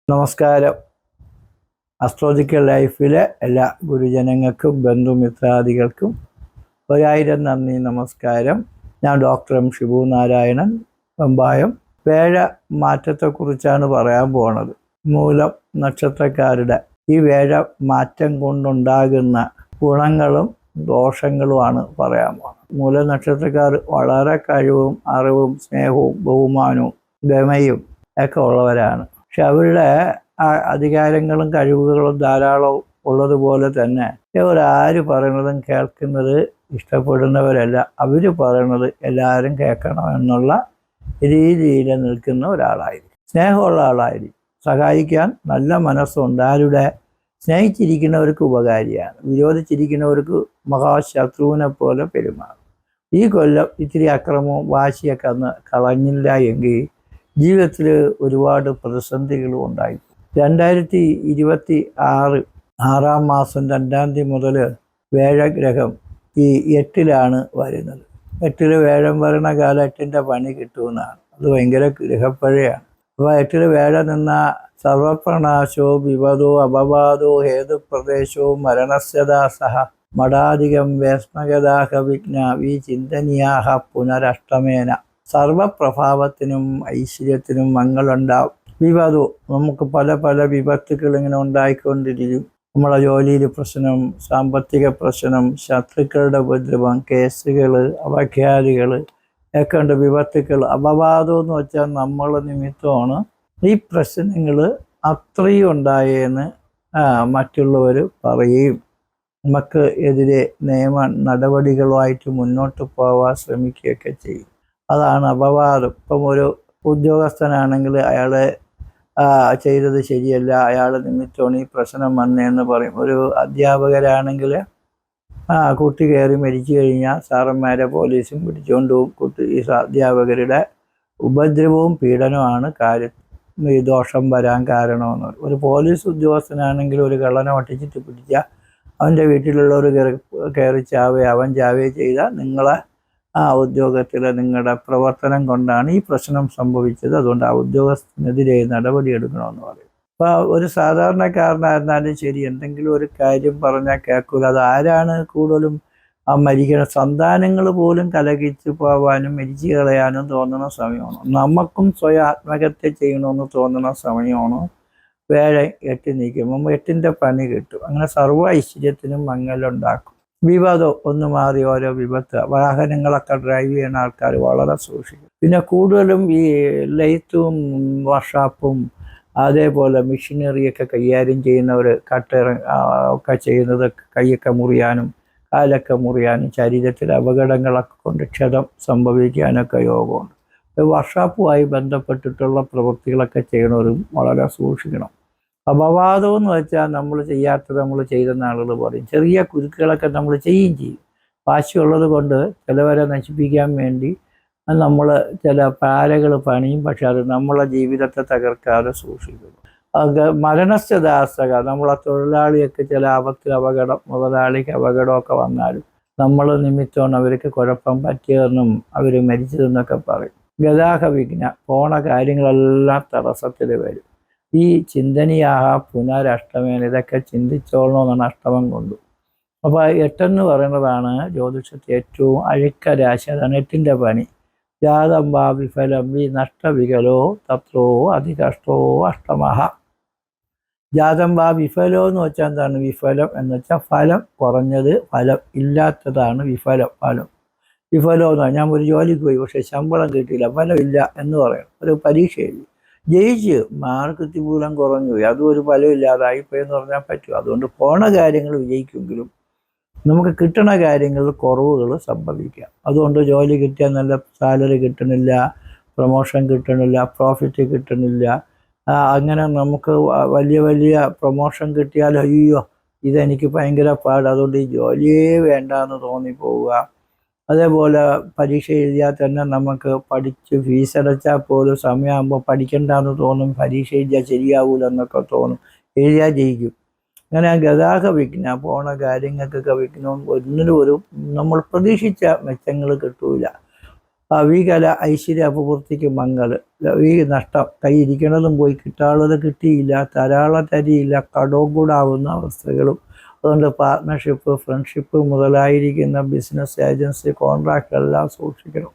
നമസ്കാരം. അസ്ട്രോളജിക്കൽ ലൈഫിലെ എല്ലാ ഗുരുജനങ്ങൾക്കും ബന്ധുമിത്രാദികൾക്കും 1000 നന്ദി, നമസ്കാരം. ഞാൻ ഡോക്ടർ എം ഷിബു നാരായണൻ, വെമ്പായം. വേഴ മാറ്റത്തെക്കുറിച്ചാണ് പറയാൻ പോണത്. മൂലം നക്ഷത്രക്കാരുടെ ഈ വേഴ മാറ്റം കൊണ്ടുണ്ടാകുന്ന ഗുണങ്ങളും ദോഷങ്ങളുമാണ് പറയാൻ പോകുന്നത്. മൂല നക്ഷത്രക്കാർ വളരെ കഴിവും അറിവും സ്നേഹവും ബഹുമാനവും ഗമയും ഒക്കെ ഉള്ളവരാണ്. പക്ഷെ അവരുടെ അധികാരങ്ങളും കഴിവുകളും ധാരാളം ഉള്ളതുപോലെ തന്നെ ഇവരാര് പറയണതും കേൾക്കുന്നത് ഇഷ്ടപ്പെടുന്നവരല്ല. അവർ പറയണത് എല്ലാവരും കേൾക്കണം എന്നുള്ള രീതിയിൽ നിൽക്കുന്ന ഒരാളായിരിക്കും. സ്നേഹമുള്ള ആളായിരിക്കും. സഹായിക്കാൻ നല്ല മനസ്സുണ്ട്. ആരുടെ? സ്നേഹിച്ചിരിക്കുന്നവർക്ക് ഉപകാരിയാണ്. വിരോധിച്ചിരിക്കുന്നവർക്ക് മഹാശത്രുവിനെ പോലെ പെരുമാറും. ഈ കൊല്ലം ഇത്തിരി അക്രമവും വാശിയൊക്കെ അന്ന് കളഞ്ഞില്ല എങ്കിൽ ജീവിതത്തിൽ ഒരുപാട് പ്രതിസന്ധികളും ഉണ്ടായി. 2026 6-ാം മാസം 2-ാം തീയതി മുതൽ വേഴഗ്രഹം ഈ 8-ലാണ് വരുന്നത്. 8-ൽ വേഴം വരണ കാലം 8-ൻ്റെ പണി കിട്ടുമെന്നാണ്. അത് ഭയങ്കര ഗ്രഹപ്പഴയാണ്. അപ്പോൾ 8-ൽ വേഴ നിന്ന സർവപ്രണാശോ വിപദോ അപവാദോ ഹേതുപ്രദേശവും മരണസ്യതാ സഹ മടാധികം വേസ്മഗതാഹ വിഘ്ന വി ചിന്തനീയാഹ പുനരഷ്ടമേന. സർവപ്രഭാവത്തിനും ഐശ്വര്യത്തിനും മങ്ങളുണ്ടാവും. വിപദോ, നമുക്ക് പല പല വിപത്തുകൾ ഇങ്ങനെ ഉണ്ടായിക്കൊണ്ടിരിക്കും. നമ്മളെ ജോലിയിൽ പ്രശ്നം, സാമ്പത്തിക പ്രശ്നം, ശത്രുക്കളുടെ ഉപദ്രവം, കേസുകൾ, അപഖ്യാതികൾ ഒക്കെ ഉണ്ട്. വിപത്തുക്കൾ. അപവാദം എന്ന് വെച്ചാൽ നമ്മൾ നിമിത്തമാണ് ഈ പ്രശ്നങ്ങൾ അത്രയും ഉണ്ടായെന്ന് മറ്റുള്ളവർ പറയുകയും നമുക്ക് എതിരെ നിയമ നടപടികളുമായിട്ട് മുന്നോട്ട് പോകാൻ ശ്രമിക്കുകയൊക്കെ ചെയ്യും. അതാണ് അപവാദം. ഇപ്പം ഒരു ഉദ്യോഗസ്ഥനാണെങ്കിൽ അയാൾ ചെയ്തത് ശരിയല്ല, അയാൾ നിമിത്തമാണ് ഈ പ്രശ്നം വന്നതെന്ന് പറയും. ഒരു അധ്യാപകരാണെങ്കിൽ കുട്ടി കയറി മരിച്ചു കഴിഞ്ഞാൽ സാറന്മാരെ പോലീസും പിടിച്ചുകൊണ്ട് പോകും. ഈ അധ്യാപകരുടെ ഉപദ്രവവും പീഡനമാണ് ഈ ദോഷം വരാൻ കാരണമെന്ന് പറയും. ഒരു പോലീസ് ഉദ്യോഗസ്ഥനാണെങ്കിൽ ഒരു കള്ളനെ ഒട്ടിച്ചിട്ട് പിടിച്ചാൽ അവൻ്റെ വീട്ടിലുള്ളവർ കയറി അവൻ ചാവുകയും ചെയ്താൽ നിങ്ങളെ ഉദ്യോഗത്തിൽ നിങ്ങളുടെ പ്രവർത്തനം കൊണ്ടാണ് ഈ പ്രശ്നം സംഭവിച്ചത്. അതുകൊണ്ട് ആ ഉദ്യോഗസ്ഥനെതിരെ നടപടി എടുക്കണമെന്ന് പറയും. അപ്പോൾ ഒരു സാധാരണക്കാരനായിരുന്നാലും ശരി, എന്തെങ്കിലും ഒരു കാര്യം പറഞ്ഞാൽ കേൾക്കൂല. അത് ആരാണ് കൂടുതലും മരിക്കണം? സന്താനങ്ങൾ പോലും കലഹിച്ച് പോകാനും മരിച്ചു കളയാനും തോന്നുന്ന സമയമാണ്. നമുക്കും സ്വയം ആത്മഹത്യ ചെയ്യണമെന്ന് തോന്നുന്ന സമയമാണ് വേഴ 8 നിൽക്കുമ്പം 8-ൻ്റെ പണി കിട്ടും. അങ്ങനെ സർവ്വ ഐശ്വര്യത്തിനും മങ്ങലുണ്ടാക്കും. വിപദം ഒന്ന് മാറി ഓരോ വിപത്ത്. വാഹനങ്ങളൊക്കെ ഡ്രൈവ് ചെയ്യുന്ന ആൾക്കാർ വളരെ സൂക്ഷിക്കും. പിന്നെ കൂടുതലും ഈ ലെയ്ത്തും വർക്ക്ഷോപ്പും അതേപോലെ മെഷീനറിയൊക്കെ കൈകാര്യം ചെയ്യുന്നവർ ഒക്കെ ചെയ്യുന്നത് കൈയൊക്കെ മുറിയാനും കാലൊക്കെ മുറിയാനും ശരീരത്തിൽ അപകടങ്ങളൊക്കെ കൊണ്ട് ക്ഷതം സംഭവിക്കാനൊക്കെ യോഗമുണ്ട്. വർക്ക്ഷോപ്പുമായി ബന്ധപ്പെട്ടിട്ടുള്ള പ്രവൃത്തികളൊക്കെ ചെയ്യണവരും വളരെ സൂക്ഷിക്കണം. അപവാദം എന്ന് വെച്ചാൽ നമ്മൾ ചെയ്യാത്തത് നമ്മൾ ചെയ്തെന്ന ആളുകൾ പറയും. ചെറിയ കുരുക്കുകളൊക്കെ നമ്മൾ ചെയ്യും. വാശിയുള്ളത് കൊണ്ട് ചിലവരെ നശിപ്പിക്കാൻ വേണ്ടി നമ്മൾ ചില പാരകൾ പണിയും. പക്ഷെ അത് നമ്മളെ ജീവിതത്തെ തകർക്കാതെ സൂക്ഷിക്കുന്നു. മരണസ്യദാസക, നമ്മളെ തൊഴിലാളിയൊക്കെ ചില അപകടം, മുതലാളിക്ക് അപകടമൊക്കെ വന്നാലും നമ്മൾ നിമിത്തമാണ് അവർക്ക് കുഴപ്പം പറ്റിയതെന്നും അവർ മരിച്ചതെന്നൊക്കെ പറയും. ഗതാഗ വിഘ്ന, പോണ കാര്യങ്ങളെല്ലാം തടസ്സത്തിൽ വരും. ഈ ചിന്തനീയാഹ പുനരഷ്ടമേന, ഇതൊക്കെ ചിന്തിച്ചോളണമെന്നാണ് അഷ്ടമം കൊണ്ടു. അപ്പോൾ 8 പറയുന്നതാണ് ജ്യോതിഷത്തിൽ ഏറ്റവും അഴുക്ക രാശി. അതാണ് 8-ൻ്റെ പണി. ജാതം വാ വിഫലം വി നഷ്ടവികലോ തത്രോ അതികഷ്ടോ അഷ്ടമഹ. ജാതം വാ വിഫലോ എന്ന് വെച്ചാൽ എന്താണ്? വിഫലം എന്ന് വെച്ചാൽ ഫലം കുറഞ്ഞത്, ഫലം ഇല്ലാത്തതാണ് വിഫലം. വിഫലം എന്ന് പറഞ്ഞാൽ ഞാൻ ഒരു ജോലിക്ക് പോയി, പക്ഷേ ശമ്പളം കിട്ടിയില്ല, ഫലമില്ല എന്ന് പറയണം. ഒരു പരീക്ഷ എഴുതി ജയിച്ച് മാർക്ക് മൂലം കുറഞ്ഞു പോയി, അതും ഒരു ഫലമില്ലാതായിപ്പോയെന്ന് പറഞ്ഞാൽ പറ്റും. അതുകൊണ്ട് പോണ കാര്യങ്ങൾ വിജയിക്കുമെങ്കിലും നമുക്ക് കിട്ടണ കാര്യങ്ങളിൽ കുറവുകൾ സംഭവിക്കാം. അതുകൊണ്ട് ജോലി കിട്ടിയാൽ നല്ല സാലറി കിട്ടണില്ല, പ്രൊമോഷൻ കിട്ടണില്ല, പ്രോഫിറ്റ് കിട്ടണില്ല. അങ്ങനെ നമുക്ക് വലിയ വലിയ പ്രൊമോഷൻ കിട്ടിയാൽ അയ്യോ ഇതെനിക്ക് ഭയങ്കര പാട്, അതുകൊണ്ട് ഈ ജോലിയേ വേണ്ടാന്ന് തോന്നിപ്പോവുക. അതേപോലെ പരീക്ഷ എഴുതിയാൽ തന്നെ നമുക്ക് പഠിച്ച് ഫീസ് അടച്ചാൽ പോലും സമയമാകുമ്പോൾ പഠിക്കണ്ടെന്ന് തോന്നും. പരീക്ഷ എഴുതിയാൽ ശരിയാവൂലെന്നൊക്കെ തോന്നും. എഴുതിയാൽ ജയിക്കും. അങ്ങനെ ഗതാഗ വിഘ്ന, പോണ കാര്യങ്ങൾക്കൊക്കെ വിഘ്നവും ഒന്നിനും നമ്മൾ പ്രതീക്ഷിച്ച മെച്ചങ്ങൾ കിട്ടൂല. ഈ കല ഐശ്വര്യ അപൂർത്തിക്ക് മങ്ങൽ, ഈ നഷ്ടം, കൈയിരിക്കണതും പോയി കിട്ടാനുള്ളത് കിട്ടിയില്ല, തരിയില്ല, കടവും കൂടാവുന്ന അവസ്ഥകളും. അതുകൊണ്ട് പാർട്ട്ണർഷിപ്പ്, ഫ്രണ്ട്ഷിപ്പ് മുതലായിരിക്കുന്ന ബിസിനസ്, ഏജൻസി, കോൺട്രാക്ട് എല്ലാം സൂക്ഷിക്കണം.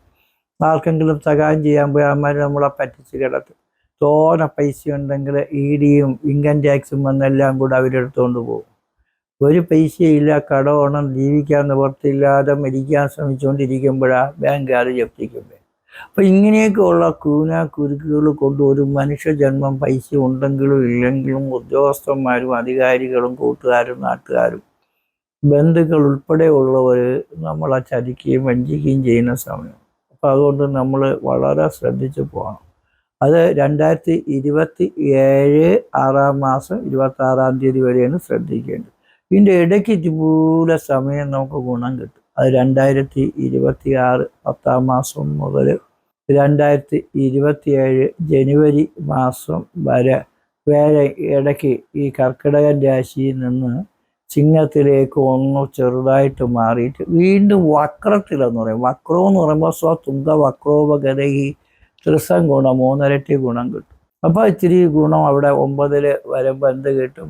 ആർക്കെങ്കിലും സഹായം ചെയ്യാൻ പോയി അമ്മമാർ നമ്മളെ പറ്റിച്ച് കിടത്തും. തോനെ പൈസ ഉണ്ടെങ്കിൽ ED-യും ഇൻകം ടാക്സും വന്നെല്ലാം കൂടെ അവരെടുത്തുകൊണ്ട് പോകും. ഒരു പൈസയില്ല, കടോണം, ജീവിക്കാൻ നിവർത്തിയില്ലാതെ മരിക്കാൻ ശ്രമിച്ചുകൊണ്ടിരിക്കുമ്പോഴാണ് ബാങ്കുകാർ ജപ്തിക്കുമ്പോൾ. അപ്പം ഇങ്ങനെയൊക്കെയുള്ള കുരുക്കുകൾ കൊണ്ട് ഒരു മനുഷ്യജന്മം പൈസ ഉണ്ടെങ്കിലും ഇല്ലെങ്കിലും ഉദ്യോഗസ്ഥന്മാരും അധികാരികളും കൂട്ടുകാരും നാട്ടുകാരും ബന്ധുക്കൾ ഉൾപ്പെടെ ഉള്ളവർ നമ്മളെ ചതിക്കുകയും വഞ്ചിക്കുകയും ചെയ്യുന്ന സമയം. അപ്പം അതുകൊണ്ട് നമ്മൾ വളരെ ശ്രദ്ധിച്ച് പോകണം. അത് 2027 6-ാം മാസം 26-ാം തീയതി വരെയാണ് ശ്രദ്ധിക്കേണ്ടത്. ഇതിൻ്റെ ഇടയ്ക്ക് ഇതുപോലെ സമയം നമുക്ക് ഗുണം കിട്ടും. അത് 2026 10-ാം മാസം മുതൽ 2027 ജനുവരി മാസം വരെ വേറെ ഇടയ്ക്ക് ഈ കർക്കിടകൻ രാശിയിൽ നിന്ന് ചിങ്ങത്തിലേക്ക് ഒന്ന് ചെറുതായിട്ട് മാറിയിട്ട് വീണ്ടും വക്രത്തിലെന്ന് പറയും. വക്രം എന്ന് പറയുമ്പോൾ സ്വതുങ്ക വക്രോപഗതഹി ത്രിസം ഗുണം, 3 ഇരട്ടി ഗുണം കിട്ടും. അപ്പോൾ ഇച്ചിരി ഗുണം അവിടെ 9-ൽ വരുമ്പോൾ എന്ത് കിട്ടും?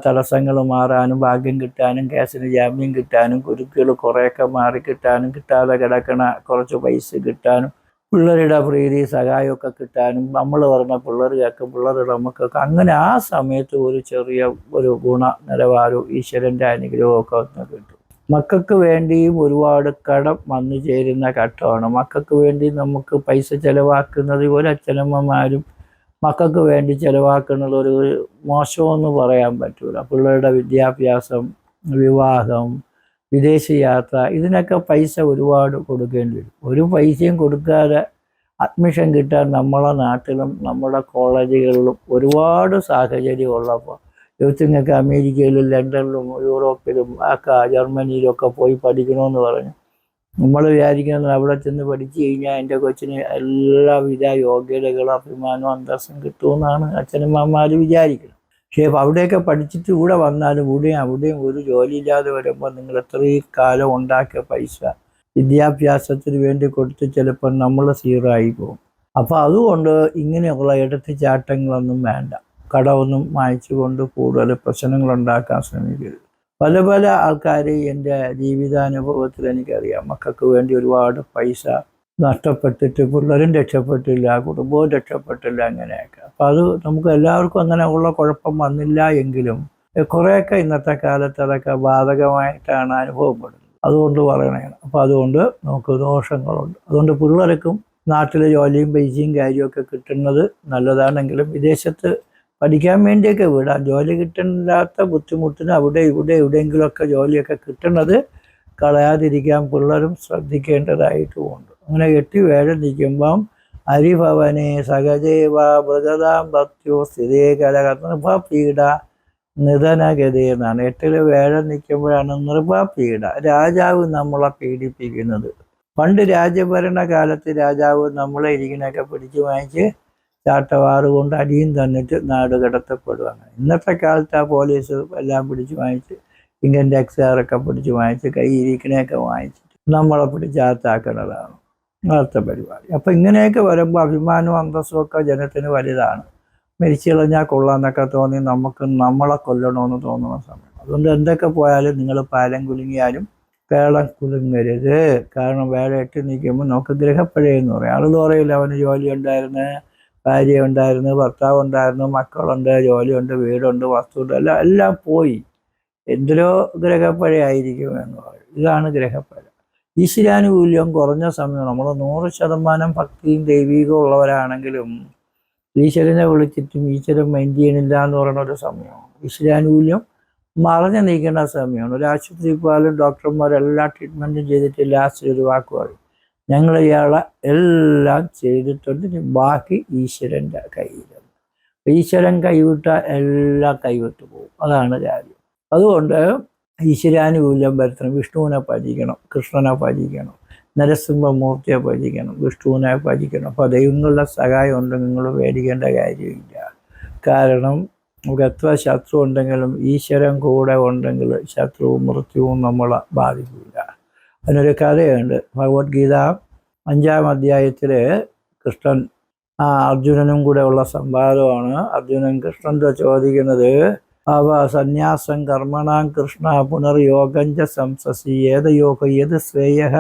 തടസ്സങ്ങൾ മാറാനും, ഭാഗ്യം കിട്ടാനും, കേസിന് ജാമ്യം കിട്ടാനും, കുരുക്കുകൾ കുറേയൊക്കെ മാറി കിട്ടാനും, കിട്ടാതെ കിടക്കണ കുറച്ച് പൈസ കിട്ടാനും, പിള്ളേരുടെ പ്രീതി സഹായമൊക്കെ കിട്ടാനും, നമ്മൾ പറഞ്ഞ പിള്ളേർ കേൾക്കും, പിള്ളേരുടെ നമുക്കൊക്കെ അങ്ങനെ ആ സമയത്ത് ഒരു ചെറിയ ഒരു ഗുണ നിലവാരവും ഈശ്വരൻ്റെ അനുഗ്രഹമൊക്കെ ഒന്ന് കിട്ടും. മക്കൾക്ക് വേണ്ടിയും ഒരുപാട് കടം വന്നു ചേരുന്ന ഘട്ടമാണ്. മക്കൾക്ക് വേണ്ടി നമുക്ക് പൈസ ചിലവാക്കുന്നത് ഒരു അച്ഛനമ്മമാരും മക്കൾക്ക് വേണ്ടി ചിലവാക്കുന്നത് ഒരു മോശമെന്ന് പറയാൻ പറ്റൂല. പിള്ളേരുടെ വിദ്യാഭ്യാസം, വിവാഹം, വിദേശയാത്ര, ഇതിനൊക്കെ പൈസ ഒരുപാട് കൊടുക്കേണ്ടി വരും. ഒരു പൈസയും കൊടുക്കാതെ അഡ്മിഷൻ കിട്ടാൻ നമ്മളെ നാട്ടിലും നമ്മുടെ കോളേജുകളിലും ഒരുപാട് സാഹചര്യം ഉള്ളപ്പോൾ യൂത്തിങ്ങൾക്ക് അമേരിക്കയിലും ലണ്ടനിലും യൂറോപ്പിലും ജർമ്മനിയിലൊക്കെ പോയി പഠിക്കണമെന്ന് പറഞ്ഞു നമ്മൾ വിചാരിക്കുന്നത് അവിടെ ചെന്ന് പഠിച്ചു കഴിഞ്ഞാൽ എൻ്റെ കൊച്ചിന് എല്ലാവിധ യോഗ്യതകളും അഭിമാനവും അന്തസ്സും കിട്ടുമെന്നാണ് അച്ഛനമ്മമാർ വിചാരിക്കുന്നത്. പക്ഷേ അവിടെയൊക്കെ പഠിച്ചിട്ട് ഇവിടെ വന്നാലും അവിടെയും ഒരു ജോലിയില്ലാതെ വരുമ്പോൾ നിങ്ങൾ എത്രയും കാലം ഉണ്ടാക്കിയ പൈസ വിദ്യാഭ്യാസത്തിന് വേണ്ടി കൊടുത്ത് ചിലപ്പോൾ നമ്മൾ സീറായി പോകും. അപ്പോൾ അതുകൊണ്ട് ഇങ്ങനെയുള്ള എടുത്തുചാട്ടങ്ങളൊന്നും വേണ്ട. കടമൊന്നും വാങ്ങിച്ചു കൊണ്ട് കൂടുതൽ പ്രശ്നങ്ങളുണ്ടാക്കാൻ ശ്രമിക്കരുത്. പല ആൾക്കാർ എൻ്റെ ജീവിതാനുഭവത്തിൽ എനിക്കറിയാം. മക്കൾക്ക് വേണ്ടി ഒരുപാട് പൈസ നഷ്ടപ്പെട്ടിട്ട് പിള്ളേരും രക്ഷപ്പെട്ടില്ല, കുടുംബവും രക്ഷപ്പെട്ടില്ല, അങ്ങനെയൊക്കെ. അപ്പം അത് നമുക്ക് എല്ലാവർക്കും അങ്ങനെ ഉള്ള കുഴപ്പം വന്നില്ല എങ്കിലും കുറേയൊക്കെ ഇന്നത്തെ കാലത്ത് അതൊക്കെ ബാധകമായിട്ടാണ് അനുഭവപ്പെടുന്നത്. അതുകൊണ്ട് പറയണതാണ്. അപ്പോൾ അതുകൊണ്ട് നമുക്ക് ദോഷങ്ങളുണ്ട്. അതുകൊണ്ട് പിള്ളേർക്കും നാട്ടിലെ ജോലിയും പൈസയും കാര്യമൊക്കെ കിട്ടുന്നത് നല്ലതാണെങ്കിലും വിദേശത്ത് പഠിക്കാൻ വേണ്ടിയൊക്കെ വിടാം. ജോലി കിട്ടാത്ത ബുദ്ധിമുട്ടിന് അവിടെ എവിടെയെങ്കിലുമൊക്കെ ജോലിയൊക്കെ കിട്ടുന്നത് കളയാതിരിക്കാൻ പിള്ളേരും ശ്രദ്ധിക്കേണ്ടതായിട്ടുമുണ്ട്. അങ്ങനെ 8 വേഴം നിൽക്കുമ്പം ഹരിഭവനെ സഹജേവ മൃഗതാം ഭക്തിയോ സ്ഥിരേ കലകർഭപീഡ നിധനഗതി എന്നാണ്. 8-ൽ വേഴം നിൽക്കുമ്പോഴാണ് നൃപപീഡ, രാജാവ് നമ്മളെ പീഡിപ്പിക്കുന്നത്. പണ്ട് രാജ്യഭരണ കാലത്ത് രാജാവ് നമ്മളെ ഇരിക്കുന്നതൊക്കെ പിടിച്ചു വാങ്ങിച്ച് ചാട്ടവാറ് കൊണ്ട് അടിയും തന്നിട്ട് നാട് കടത്തപ്പെടുകയാണ്. ഇന്നത്തെ കാലത്ത് ആ പോലീസ് എല്ലാം പിടിച്ചു വാങ്ങിച്ച് ഇൻകം ടാക്സുകാരൊക്കെ പിടിച്ചു വാങ്ങിച്ച് കൈയിരിക്കണയൊക്കെ വാങ്ങിച്ചിട്ട് നമ്മളെ പിടിച്ചകത്താക്കുന്നതാണ് അടുത്ത പരിപാടി. അപ്പം ഇങ്ങനെയൊക്കെ വരുമ്പോൾ അഭിമാനവും അന്തസ്സും ഒക്കെ ജനത്തിന് വലുതാണ്. മരിച്ചു കളഞ്ഞാൽ കൊള്ളാമെന്നൊക്കെ തോന്നി നമുക്ക് നമ്മളെ കൊല്ലണമെന്ന് തോന്നുന്ന സമയം. അതുകൊണ്ട് എന്തൊക്കെ പോയാലും നിങ്ങൾ പാലം കുലുങ്ങിയാലും കേളം കുലുങ്ങരുത്. കാരണം വേറെ 8 നിൽക്കുമ്പോൾ നമുക്ക് ഗ്രഹപ്പഴയെന്ന് പറയും. ആളുകൾ പറയില്ല അവന് ജോലി ഉണ്ടായിരുന്നു, ഭാര്യ ഉണ്ടായിരുന്നു, ഭർത്താവ് ഉണ്ടായിരുന്നു, മക്കളുണ്ട്, ജോലിയുണ്ട്, വീടുണ്ട്, വസ്തുണ്ട്, എല്ലാം പോയി. എന്തിനോ ഗ്രഹപ്പഴയായിരിക്കും എന്ന് പറയും. ഇതാണ് ഗ്രഹപ്പഴ. ഈശ്വരാനുകൂല്യം കുറഞ്ഞ സമയം. നമ്മൾ 100% ഭക്തിയും ദൈവീകവും ഉള്ളവരാണെങ്കിലും ഈശ്വരനെ വിളിച്ചിട്ടും ഈശ്വരൻ മൈൻഡ് ചെയ്യണില്ല എന്ന് പറയുന്ന ഒരു സമയമാണ്. ഈശ്വരാനുകൂല്യം മറഞ്ഞു നീക്കേണ്ട സമയമാണ്. ഒരു ആശുപത്രി പോയാലും ഡോക്ടർമാരെല്ലാം ട്രീറ്റ്മെൻറ്റും ചെയ്തിട്ട് ലാസ്റ്റ് ഒരു വാക്ക് പറയും, ഞങ്ങൾ ഇയാളെ എല്ലാം ചെയ്തിട്ടുണ്ട്, ബാക്കി ഈശ്വരൻ്റെ കയ്യിലാണ്. ഈശ്വരൻ കൈവിട്ട എല്ലാം കൈവിട്ടു പോകും. അതാണ് കാര്യം. അതുകൊണ്ട് ഈശ്വരാനുകൂല്യം വരുത്തണം. വിഷ്ണുവിനെ ഭജിക്കണം, കൃഷ്ണനെ ഭജിക്കണം, നരസിംഹമൂർത്തിയെ ഭജിക്കണം, വിഷ്ണുവിനെ ഭജിക്കണം. അപ്പോൾ ദൈവങ്ങളുടെ സഹായം ഉണ്ടെങ്കിൽ നിങ്ങൾ പേടിക്കേണ്ട കാര്യമില്ല. കാരണം നമുക്ക് എത്ര ശത്രു ഉണ്ടെങ്കിലും ഈശ്വരൻ കൂടെ ഉണ്ടെങ്കിൽ ശത്രുവും മൃത്യുവും നമ്മളെ ബാധിക്കില്ല. അതിനൊരു കഥയുണ്ട്. ഭഗവത്ഗീത 5-ാം അധ്യായത്തിൽ കൃഷ്ണൻ അർജുനനും കൂടെ ഉള്ള സംവാദമാണ്. അർജുനൻ കൃഷ്ണന്റെ ചോദിക്കുന്നത്, അവ സന്യാസം കർമ്മണാം കൃഷ്ണ പുനർയോഗഞ്ച സംസസി ഏതയോഗ ഏത് ശ്രേയ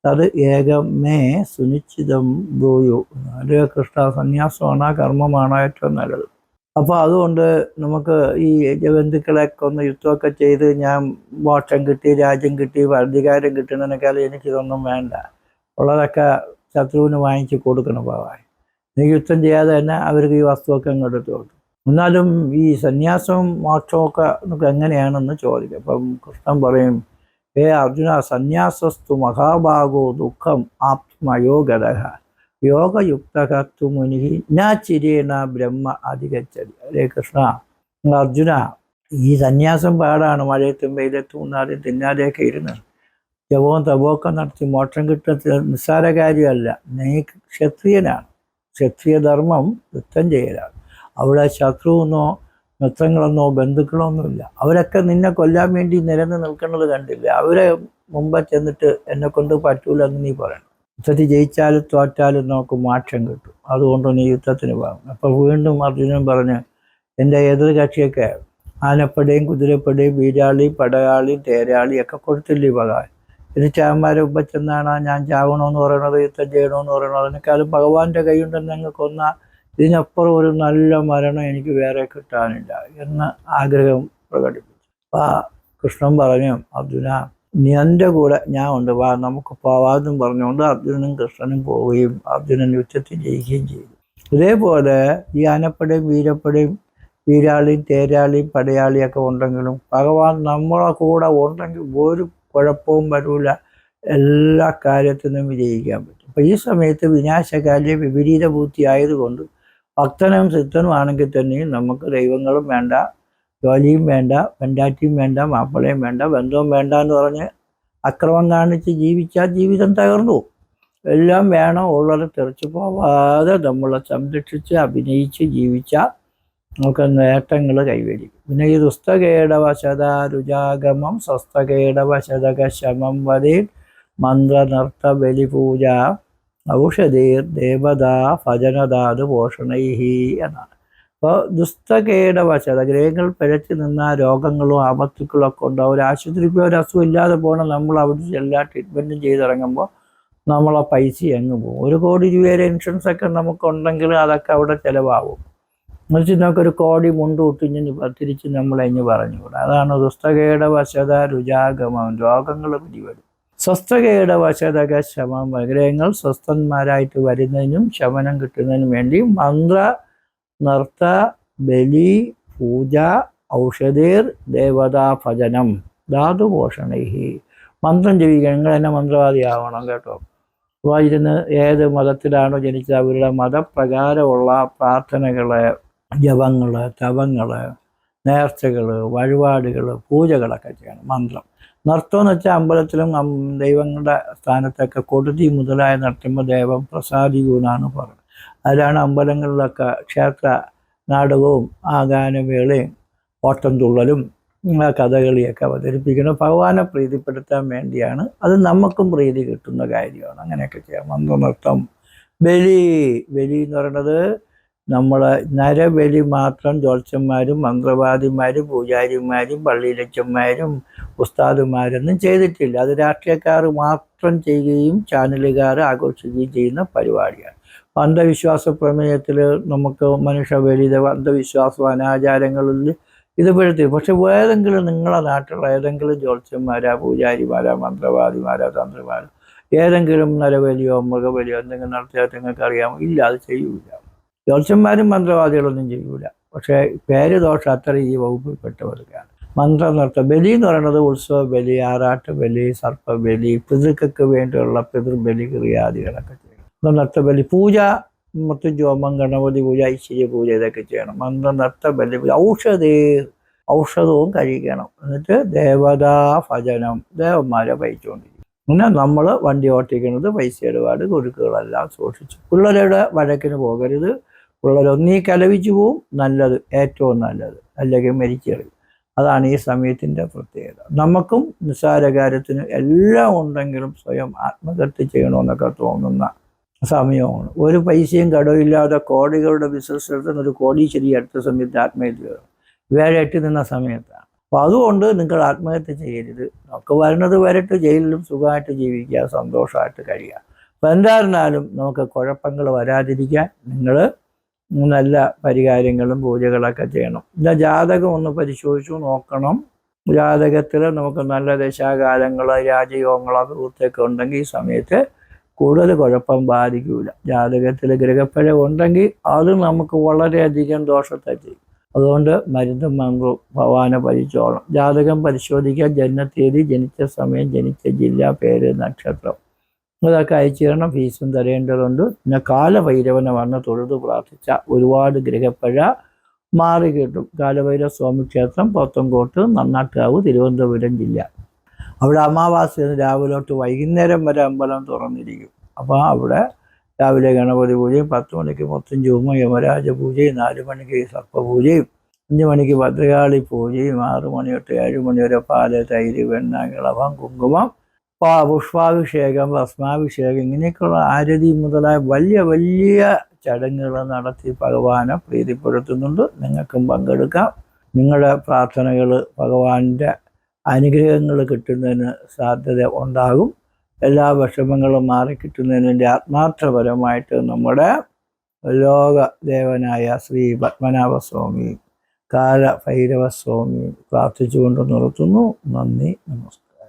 തത് ഏകം മേ സുനിശ്ചിതം ഭൂയു. അത് കൃഷ്ണ, സന്യാസമാണോ കർമ്മമാണോ ഏറ്റവും നല്ലത്? അപ്പോൾ അതുകൊണ്ട് നമുക്ക് ഈ ബന്ധുക്കളെ കൊന്ന് യുദ്ധമൊക്കെ ചെയ്ത് ഞാൻ മോക്ഷം കിട്ടി, രാജ്യം കിട്ടി, അധികാരം കിട്ടുന്നതിനേക്കാളും എനിക്കിതൊന്നും വേണ്ട, ഉള്ളതൊക്കെ ശത്രുവിന് വാങ്ങിച്ച് കൊടുക്കണം ഭഗവാൻ. എനിക്ക് യുദ്ധം ചെയ്യാതെ തന്നെ അവർക്ക് ഈ വസ്തുവൊക്കെ അങ്ങോട്ട് കൊടുത്തു. എന്നാലും ഈ സന്യാസവും മോക്ഷമൊക്കെ നമുക്ക് എങ്ങനെയാണെന്ന് ചോദിക്കും. അപ്പം കൃഷ്ണൻ പറയും, അർജുന സന്യാസസ്തു മഹാഭാഗോ ദുഃഖം ആത്മയോഗത യോഗയുക്ത തു മുനി ന ചിരേണ ബ്രഹ്മ അധികച്ചതി. ഹരേ കൃഷ്ണ. അർജുന, ഈ സന്യാസം പാടാണ്. മഴയത്തും വെയിലത്തും ഉണ്ണാതെ തിന്നാതെയൊക്കെ ഇരുന്ന് ജപവും തപമൊക്കെ നടത്തി മോക്ഷം കിട്ടുന്ന നിസ്സാര കാര്യമല്ല. നീ ക്ഷത്രിയനാണ്. ക്ഷത്രിയധർമ്മം യുദ്ധം ചെയ്യലാണ്. അവിടെ ശത്രുവെന്നോ മിത്രങ്ങളെന്നോ ബന്ധുക്കളൊന്നുമില്ല. അവരൊക്കെ നിന്നെ കൊല്ലാൻ വേണ്ടി നിരന്ന് നിൽക്കുന്നത് കണ്ടില്ല. അവരെ മുമ്പ് ചെന്നിട്ട് എന്നെ കൊണ്ട് പറ്റൂല എന്ന് നീ പറയണം. യുദ്ധത്തിൽ ജയിച്ചാലും തോറ്റാലും നമുക്ക് മോക്ഷം കിട്ടും. അതുകൊണ്ട് നീ യുദ്ധത്തിന് പോകും. അപ്പോൾ വീണ്ടും അർജുനൻ പറഞ്ഞ്, എൻ്റെ എതിർ കക്ഷിയൊക്കെ ആനപ്പടയും കുതിരപ്പടയും വീരാളി പടയാളി തേരാളി ഒക്കെ കൊടുത്തില്ലേ ഭഗവാൻ. ഇത് ചാവന്മാരെ മുമ്പ് ചെന്നാണ് ഞാൻ ചാവണമെന്ന് പറയണത്, യുദ്ധം ചെയ്യണമെന്ന് പറയണത്. അതിനേക്കാളും ഭഗവാന്റെ കൈയുണ്ടെന്ന് ഞങ്ങൾ കൊന്ന ഇതിനപ്പുറം ഒരു നല്ല മരണം എനിക്ക് വേറെ കിട്ടാനില്ല എന്ന് ആഗ്രഹം പ്രകടിപ്പിച്ചു. അപ്പം കൃഷ്ണൻ പറഞ്ഞു, അർജുന നീ എൻ്റെ കൂടെ ഞാൻ ഉണ്ട്, വാ നമുക്ക് പോവാതെന്നും പറഞ്ഞുകൊണ്ട് അർജുനനും കൃഷ്ണനും പോവുകയും അർജുനൻ യുദ്ധത്തിൽ ജയിക്കുകയും ചെയ്തു. ഇതേപോലെ ഈ ആനപ്പടയും വീരപ്പടയും വീരാളിയും തേരാളിയും പടയാളിയൊക്കെ ഉണ്ടെങ്കിലും ഭഗവാൻ നമ്മളെ കൂടെ ഉണ്ടെങ്കിൽ ഒരു കുഴപ്പവും വരില്ല, എല്ലാ കാര്യത്തിനും വിജയിക്കാൻ പറ്റും. അപ്പം ഈ സമയത്ത് വിനാശകാര്യ വിപരീത ബുദ്ധി ആയതുകൊണ്ട് ഭക്തനും സിദ്ധനും ആണെങ്കിൽ തന്നെയും നമുക്ക് ദൈവങ്ങളും വേണ്ട, ജോലിയും വേണ്ട, പെണ്ടാറ്റിയും വേണ്ട, മാപ്പിളയും വേണ്ട, ബന്ധവും വേണ്ട എന്ന് പറഞ്ഞ് അക്രമം കാണിച്ച് ജീവിച്ചാൽ ജീവിതം തകർന്നു. എല്ലാം വേണം, ഉള്ളത് തെറിച്ചു പോവാതെ നമ്മളെ സംരക്ഷിച്ച് അഭിനയിച്ച് ജീവിച്ചാൽ നമുക്ക് നേട്ടങ്ങൾ കൈവരിക്കും. പിന്നെ ഈ ദുസ്തകേടവശത രുജാഗമം സ്വസ്ഥകേടവശതക ശമം വതീൻ മന്ത്രനർത്ത ബലിപൂജ ഔഷധീർ ദേവതാ ഭജനദാതു പോഷണൈഹി എന്നാണ്. അപ്പോൾ ദുസ്തകേടവശത, ഗ്രഹങ്ങൾ പിഴച്ചു നിന്ന രോഗങ്ങളും ആപത്തുക്കളും ഒക്കെ ഉണ്ടാവും. ഒരു ആശുപത്രിയിൽ പോയി ഒരു അസുഖം ഇല്ലാതെ പോകണം, നമ്മൾ അവിടെ എല്ലാ ട്രീറ്റ്മെൻറ്റും ചെയ്തിറങ്ങുമ്പോൾ നമ്മളെ പൈസ അങ്ങ് പോകും. 1 കോടി രൂപയുടെ ഇൻഷുറൻസ് ഒക്കെ നമുക്കുണ്ടെങ്കിൽ അതൊക്കെ അവിടെ ചിലവാകും. എന്നുവെച്ച് നമുക്കൊരു കോടി മുണ്ട് ഒട്ടിഞ്ഞ് തിരിച്ച് നമ്മളതിന് പറഞ്ഞുകൂടാ. അതാണ് ദുസ്തകേടവശത രുജാഗമം, രോഗങ്ങൾ പിടിവരും. സ്വസ്ഥകേടവശതക ശമം, ഗ്രഹങ്ങൾ സ്വസ്ഥന്മാരായിട്ട് വരുന്നതിനും ശമനം കിട്ടുന്നതിനും വേണ്ടി മന്ത്ര നർത്ത ബലി പൂജ ഔഷധീർ ദേവതാ ഭജനം ധാതു പോഷണൈഹി. മന്ത്രം ജപിക്കുക. നിങ്ങൾ തന്നെ മന്ത്രവാദിയാവണം കേട്ടോ. അപ്പോൾ ഇരുന്ന് ഏത് മതത്തിലാണോ ജനിച്ചത് അവരുടെ മതപ്രകാരമുള്ള പ്രാർത്ഥനകള്, ജപങ്ങള്, തപങ്ങള്, നേർച്ചകൾ, വഴിപാടുകൾ, പൂജകളൊക്കെ ചെയ്യണം. മന്ത്രം നൃത്തം എന്ന് വെച്ചാൽ അമ്പലത്തിലും ദൈവങ്ങളുടെ സ്ഥാനത്തൊക്കെ കൊടുതി മുതലായ നർത്തുമ്പോൾ ദേവം പ്രസാദികൂന്നാണ് പറയുന്നത്. അതിലാണ് അമ്പലങ്ങളിലൊക്കെ ക്ഷേത്ര നാടകവും ഗാനമേളയും ഓട്ടംതുള്ളലും കഥകളിയൊക്കെ അവതരിപ്പിക്കുന്നത് ഭഗവാനെ പ്രീതിപ്പെടുത്താൻ വേണ്ടിയാണ്. അത് നമുക്കും പ്രീതി കിട്ടുന്ന കാര്യമാണ്. അങ്ങനെയൊക്കെ ചെയ്യാം. മന്ത്രനൃത്തം. ബലി എന്ന് പറയുന്നത് നമ്മൾ നരബലി മാത്രം ജ്യോത്സ്യന്മാരും മന്ത്രവാദിമാരും പൂജാരിമാരും പള്ളിയിലച്ചന്മാരും ഉസ്താദുമാരൊന്നും ചെയ്തിട്ടില്ല. അത് രാഷ്ട്രീയക്കാർ മാത്രം ചെയ്യുകയും ചാനലുകാർ ആഘോഷിക്കുകയും ചെയ്യുന്ന പരിപാടിയാണ്. അന്ധവിശ്വാസ പ്രമേയത്തിൽ നമുക്ക് മനുഷ്യബലി, അന്ധവിശ്വാസം, അനാചാരങ്ങളിൽ ഇത് പെടുത്തി. പക്ഷെ ഏതെങ്കിലും നിങ്ങളുടെ നാട്ടിലുള്ള ഏതെങ്കിലും ജ്യോത്സ്യന്മാരാ പൂജാരിമാരാ മന്ത്രവാദിമാരാ തന്ത്രിമാരോ ഏതെങ്കിലും നരബലിയോ മൃഗബലിയോ എന്തെങ്കിലും നടത്തിയാൽ നിങ്ങൾക്ക് അറിയാമോ? ഇല്ല, അത് ചെയ്യൂല. ജ്യോത്സ്യന്മാരും മന്ത്രവാദികളൊന്നും ചെയ്യൂല. പക്ഷേ പേര് ദോഷം അത്ര ഈ വകുപ്പിൽപ്പെട്ടവർക്കാണ്. മന്ത്രനൃത്ത ബലി എന്ന് പറയുന്നത് ഉത്സവ ബലി, ആറാട്ട് ബലി, സർപ്പബലി, പിതൃക്കൾക്ക് വേണ്ടിയുള്ള പിതൃബലി ക്രിയാദികളൊക്കെ ചെയ്യണം. നൃത്തബലി, പൂജ, മൃത്യുജോമം, ഗണപതി പൂജ, ഐശ്വര്യ പൂജ ഇതൊക്കെ ചെയ്യണം. മന്ത്രനൃത്ത ബലി, ഔഷധവും കഴിക്കണം. എന്നിട്ട് ദേവതാ ഭജനം, ദേവന്മാരെ വഹിച്ചുകൊണ്ടിരിക്കും. പിന്നെ നമ്മൾ വണ്ടി ഓട്ടിക്കുന്നത് പൈസ ഇടപാട് കൊടുക്കുകളെല്ലാം സൂക്ഷിച്ചു. പിള്ളേരുടെ വഴക്കിന് പോകരുത്. പിള്ളേർ ഒന്നീ കലവിച്ചു പോവും, നല്ലത്, ഏറ്റവും നല്ലത്, അല്ലെങ്കിൽ മരിച്ചെറിയും. അതാണ് ഈ സമയത്തിൻ്റെ പ്രത്യേകത. നമുക്കും നിസ്സാര കാര്യത്തിന് എല്ലാം ഉണ്ടെങ്കിലും സ്വയം ആത്മഹത്യ ചെയ്യണമെന്നൊക്കെ തോന്നുന്ന സമയമാണ്. ഒരു പൈസയും കടമില്ലാതെ കോടികളുടെ ബിസിനസ് എടുത്തുന്ന ഒരു കോടീശ്വരി അടുത്ത സമയത്ത് ആത്മഹത്യ വേഴെട്ടി നിന്ന സമയത്താണ്. അപ്പോൾ അതുകൊണ്ട് നിങ്ങൾ ആത്മഹത്യ ചെയ്യരുത്. നമുക്ക് വരുന്നത് വരട്ട്, ജയിലിലും സുഖമായിട്ട് ജീവിക്കുക, സന്തോഷമായിട്ട് കഴിയുക. അപ്പോൾ എന്തായിരുന്നാലും നമുക്ക് കുഴപ്പങ്ങൾ വരാതിരിക്കാൻ നിങ്ങൾ നല്ല പരിഹാരങ്ങളും പൂജകളൊക്കെ ചെയ്യണം. പിന്നെ ജാതകം ഒന്ന് പരിശോധിച്ചു നോക്കണം. ജാതകത്തിൽ നമുക്ക് നല്ല ദശാകാലങ്ങൾ, രാജയോഗങ്ങൾ, അഭിവൃദ്ധിയൊക്കെ ഉണ്ടെങ്കിൽ ഈ സമയത്ത് കൂടുതൽ കുഴപ്പം ബാധിക്കില്ല. ജാതകത്തിൽ ഗ്രഹപ്പിഴ ഉണ്ടെങ്കിൽ അത് നമുക്ക് വളരെയധികം ദോഷത്തെ ചെയ്യും. അതുകൊണ്ട് മരുന്നും മന്ത്രവും ഭഗവാനെ പരിചോളം. ജാതകം പരിശോധിക്കുക, ജനനത്തീയതി, ജനിച്ച സമയം, ജനിച്ച ജില്ല, പേര്, നക്ഷത്രം ഇതൊക്കെ അയച്ചു തരണം. ഫീസും തരേണ്ടതുണ്ട്. പിന്നെ കാലഭൈരവനെ വന്ന് തൊഴുത് പ്രാർത്ഥിച്ച ഒരുപാട് ഗ്രഹപ്പിഴ മാറി കിട്ടും. കാലഭൈരവ സ്വാമി ക്ഷേത്രം, പോത്തൻകോട്ട്, നന്നാട്ടുകാവ്, തിരുവനന്തപുരം ജില്ല. അവിടെ അമാവാസി രാവിലെ തൊട്ട് വൈകുന്നേരം വരെ അമ്പലം തുറന്നിരിക്കും. അപ്പോൾ അവിടെ രാവിലെ ഗണപതി പൂജയും, 10 മണിക്ക് മുത്തഞ്ചൂമ യമരാജ പൂജയും, 4 മണിക്ക് സർപ്പപൂജയും, 5 മണിക്ക് ഭദ്രകാളി പൂജയും, 6 മണി തൊട്ട് 7 മണി വരെ പാല്, തൈര്, വെണ്ണ, ഇളവം, കുങ്കുമം, പുഷ്പാഭിഷേകം, ഭസ്മാഭിഷേകം, ഇങ്ങനെയൊക്കെയുള്ള ആരതി മുതലായ വലിയ വലിയ ചടങ്ങുകൾ നടത്തി ഭഗവാനെ പ്രീതിപ്പെടുത്തുന്നുണ്ട്. നിങ്ങൾക്കും പങ്കെടുക്കാം. നിങ്ങളുടെ പ്രാർത്ഥനകൾ ഭഗവാന്റെ അനുഗ്രഹങ്ങൾ കിട്ടുന്നതിന് സാധ്യത ഉണ്ടാകും. എല്ലാ വിഷമങ്ങളും മാറിക്കിട്ടുന്നതിന് വേണ്ടി ആത്മാർത്ഥപരമായിട്ട് നമ്മുടെ ലോകദേവനായ ശ്രീ പത്മനാഭസ്വാമി, കാലഭൈരവസ്വാമി പ്രാർത്ഥിച്ചുകൊണ്ട് നിർത്തുന്നു. നന്ദി, നമസ്കാരം.